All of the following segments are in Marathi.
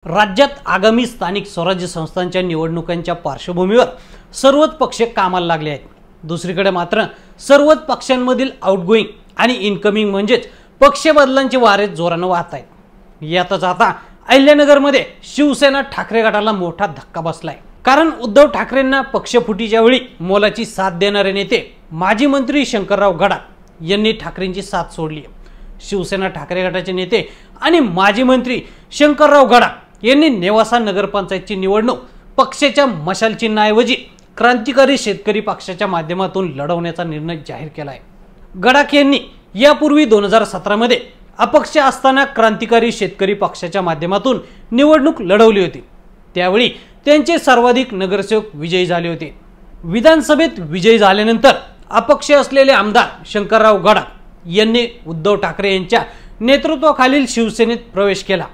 राज्यात आगामी स्थानिक स्वराज्य संस्थांच्या निवडणुकांच्या पार्श्वभूमीवर सर्वच पक्ष कामाला लागले आहेत। दुसरीकडे मात्र सर्वच पक्षांमधील आउटगोइंग आणि इनकमिंग म्हणजेच पक्ष बदलांचे वारे जोराने वाहत आहेत। यातच आता अहिल्यानगरमध्ये शिवसेना ठाकरे गटाला मोठा धक्का बसलाय। कारण उद्धव ठाकरेंना पक्षफुटीच्या वेळी मोलाची साथ देणारे नेते माजी मंत्री शंकरराव गडाख यांनी ठाकरेंची साथ सोडली। शिवसेना ठाकरे गटाचे नेते आणि माजी मंत्री शंकरराव गडाख यांनी नेवासा नगरपंचायतची निवडणूक पक्षाच्या मशाल चिन्हाऐवजी क्रांतिकारी शेतकरी पक्षाच्या माध्यमातून लढवण्याचा निर्णय जाहीर केला आहे। गडाख यांनी यापूर्वी 2017 मध्ये अपक्ष असताना क्रांतिकारी शेतकरी पक्षाच्या माध्यमातून निवडणूक लढवली होती। त्यावेळी त्यांचे सर्वाधिक नगरसेवक विजयी झाले होते। विधानसभेत विजयी झाल्यानंतर अपक्ष असलेले आमदार शंकरराव गडाख यांनी उद्धव ठाकरे यांच्या नेतृत्वाखालील शिवसेनेत प्रवेश केला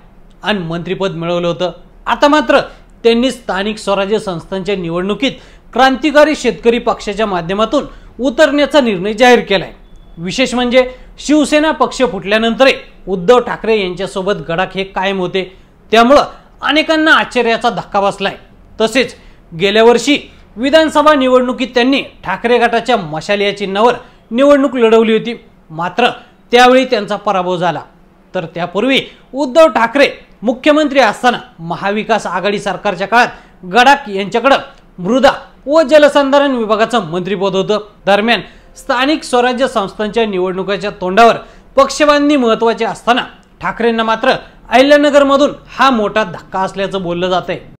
आणि मंत्रिपद मिळवलं होतं। आता मात्र त्यांनी स्थानिक स्वराज्य संस्थांच्या निवडणुकीत क्रांतिकारी शेतकरी पक्षाच्या माध्यमातून उतरण्याचा निर्णय जाहीर केलाय। विशेष म्हणजे शिवसेना पक्ष फुटल्यानंतर उद्धव ठाकरे यांच्यासोबत गडाख हे कायम होते, त्यामुळे अनेकांना आश्चर्याचा धक्का बसलाय। तसेच गेल्या वर्षी विधानसभा निवडणुकीत त्यांनी ठाकरे गटाच्या मशाल या चिन्हावर निवडणूक लढवली होती, मात्र त्यावेळी त्यांचा पराभव झाला। तर त्यापूर्वी उद्धव ठाकरे मुख्यमंत्री असताना महाविकास आघाडी सरकारच्या काळात गडाख यांच्याकडे मृदा व जलसंधारण विभागाचं मंत्रिपद होतं। दरम्यान स्थानिक स्वराज्य संस्थांच्या निवडणुकाच्या तोंडावर पक्षबांधणी महत्त्वाची असताना ठाकरेंना मात्र अहिल्यानगरमधून हा मोठा धक्का असल्याचं बोललं जात आहे।